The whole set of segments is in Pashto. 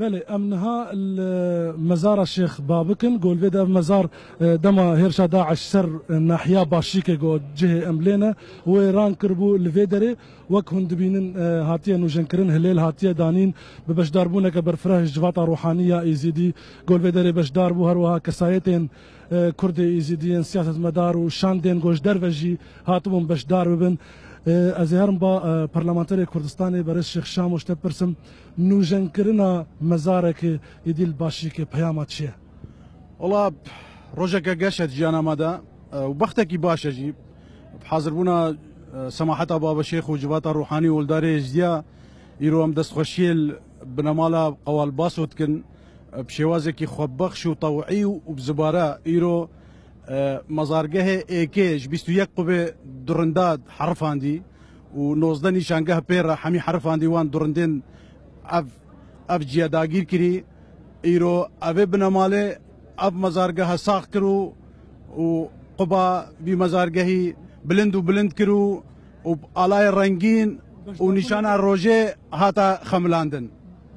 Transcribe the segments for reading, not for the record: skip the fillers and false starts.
بله امنها مزار الشيخ بابكن قول فيدا مزار دما هيرشا داعش سر ناحيه باشيكه قول جهه املينا ويران كربو الفيدري وك هندبينن هاتيه نوجنكرن هليل هاتيه دانين ببشدار بونا كبرفره جواتا روحانيه ايزيدي قول فيدري بشدار بو هروها كسايتين كردي ايزيديين سياسه مدار وشاندين گوش دروجي هاتبون بشدار ببن از هرم با پارلمانتری کردستان برای شیخ شاموش تپرسم نوجنکرنا مزارک ایدیل باشی که پیامت چیه؟ والله روجك قشت جانا مدى وبختك باشا جيب بحاضر بونا سماحة بابا شيخ وجبات الروحاني والداري جديا يروم دست خشيل بنمالا قوال باسوت كن بشوازك خوبخش وطوعي وبزبارة يرو مزارگه ایکیش 21 قبه درنداد حرفاندی و 19 نشانگه پیر همی حرفاندی وان درندین اف جیاداگیر کری ایرو اوه بنماله اف مزارگه ساخ کرو و قبا بی مزارگهی بلند و بلند کرو و آلای رنگین و نشان روژه هاتا خملاندن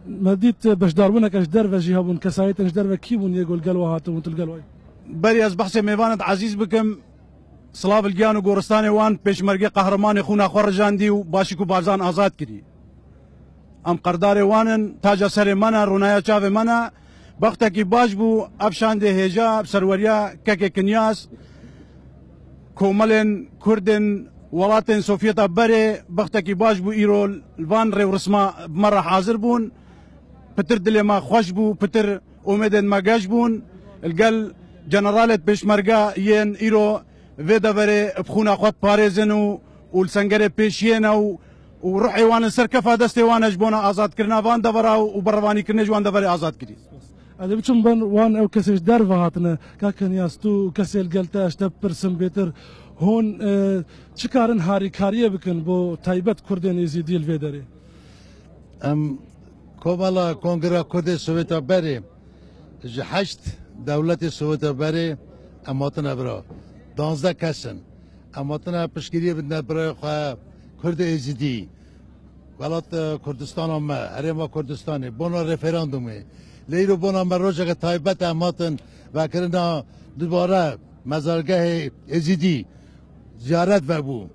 مديت باش داربونك اش دروجي هابون كسايتن اش دروا كيبون يقول قالوا هاتو وانتو القلوي بري از بحث میوانت عزیز بکم سلاف الگیان و گورستان وان پیشمرگی قهرمان خونا خورجاندی و باشیکو بارزان آزاد کردی ام قردار وانن تاج سر منا رونایا چاو منا بخته کی باش بو افشانده هجا سروریا کک کنیاس کوملن کردن ولاتن سوفيتا بري بخته کی باش بو ایرول الوان رو رسما مره حاضر بون پتر دل ما خوش بو پتر امیدن ما گاش بون القل جنرالت بشمرگا ين ايرو فيدا بري بخونا خود باريزن والسنجري بيشينا وروحي وانا سركفا دستي وانا جبونا ازاد كرنا وان دبرا وبرواني كرنا جوان دبري ازاد كري هذا بتشم بن وان او كسيش درفا هاتنا كاكن ياستو كسيل قلتاش تبرسم بيتر هون تشكارن هاري كاريه بكن بو تايبت كردين يزيدي الفيدري كومالا كونغرا كردي سويتا بري جحشت دولت سووت بره اماتنا برا 12 کسن اماتنا پشگیری بدن برای خواه کرد ازیدی ولات کردستان هم هرما کردستانه بنا رفراندومه لیرو بنا مروجه که تایبت اماتن و کرنا دوباره مزارگاه ازیدی زیارت و بو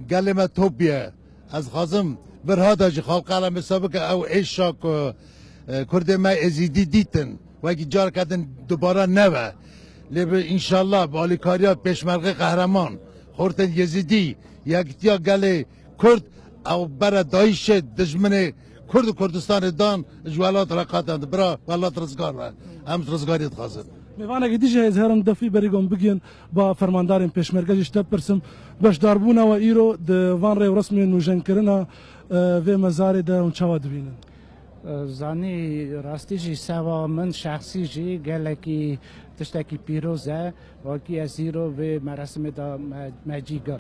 گلمه توبیه از خازم برهادا جی خالق علم حسابه که او ایشا کرد ما ازیدی دیتن وقتی جار کردن دوباره نوه لیبر انشالله با آلیکاریا پیشمرغ قهرمان خورتن یزیدی یکتیا گله کرد او برا دایش دجمن کرد و کردستان دان جوالات رقاتند برا والات رزگار و هم رزگاریت خواست میوانه که دیجه از هرم دفی بریگم بگین با فرماندارین پیشمرگش تپرسم باش داربونه و ایرو دوان ریو رسمی نوجن کرنا و مزار ده اون چوا دبینن زانی راستی جی سوا من شخصی جی گلکی تشتکی پیروزه و کی ازیرو و مراسم دا مجیگر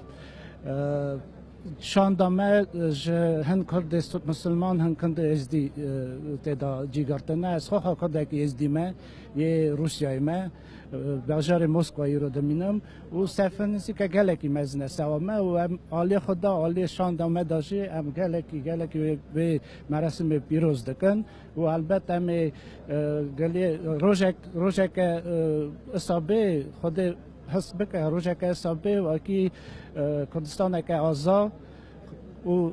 شاندامه هن کرد مسلمان هن کند ازدی تدا جیگرتنه از خواه کرد که ازدی ما یه روسیای ما بازار مسکوی رو دمینم و سفنسی که گلکی مزنه سوامه و عالی خدا عالی شاندامه داشته ام گلکی به مراسم پیروز دکن و البته ام گلی روزک اصابه خود حس بکه روزک اصابه و کی کردستان که آزاد و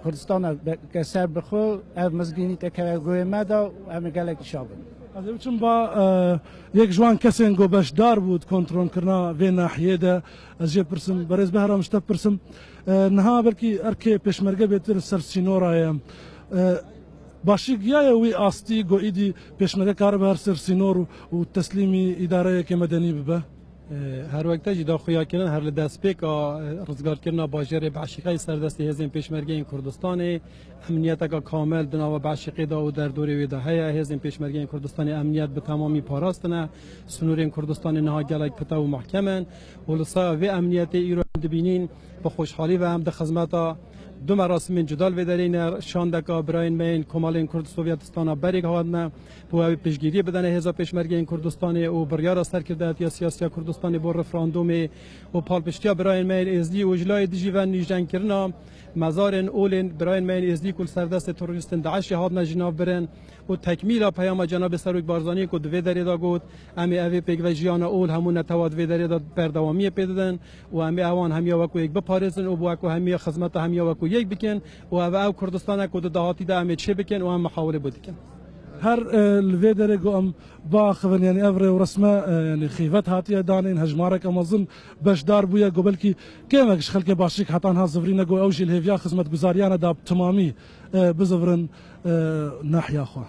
کردستان که سر بخو ام مزگینی که گوی مدا ام گلکی شابن از بچم با یک جوان کسی گو باش دار بود کنترل کرنا و ناحیه ده از یه پرسم برای بهرام شت پرسم نها بلکی ارکه پیشمرگه بهتر سرسینورا باشی گیاه وی آستی گو ایدی پیشمرگه کار به هر سرسینور و تسلیمی اداره که مدنی ببه هر وقت جدا خویا کردن هر دست پیک رزگار کردن باجر بعشقه سردستی هزین پیشمرگه این کردستان امنیت که کامل دنا و بعشقه دا و در دوری ودا هیا هزین پیشمرگه این کردستان امنیت به تمامی پاراستنه سنور این کردستان نها گلک پتا و محکمن ولسا و امنیت ایران دبینین با خوشحالی و هم د خدمتا دو مراسم جدال و درین شاندکا براین مین کمالین کرد سوویتستان بریگ هادنه بو پیشگیری بدن حزب پیشمرگه کردستان او بریار سرکرده یا سیاسی کردستان بو رفراندوم و پالپشتیا براین مین ازدی و جلای دیجی و نیجان کرنا مزارن اولین براین مین ازدی کل سردست تروریستن داعش هادنه جناب برن و تکمیل پیام جناب سروک بارزانی کو دوی دری دا گوت امی اوی پیگ و جیان اول همون نتواد وی دری دا بردوامی پیددن و امی اوان همیا وکو یک بپارزن و بو همیا خدمت همیا وکو یک بکن و او کردستان کو دهاتی دا امی چه بکن و هم محاوله بودکن هر الفيدر قام باخذن يعني افري ورسمه يعني خيفت هاتيه دانين هجمارك امازن باش دار بويا قبلكي كيما خلك باشيك حتى انها زفرين جو اوجي الهيفيا خدمه جزاريانا داب تمامي بزفرن ناحيه اخوه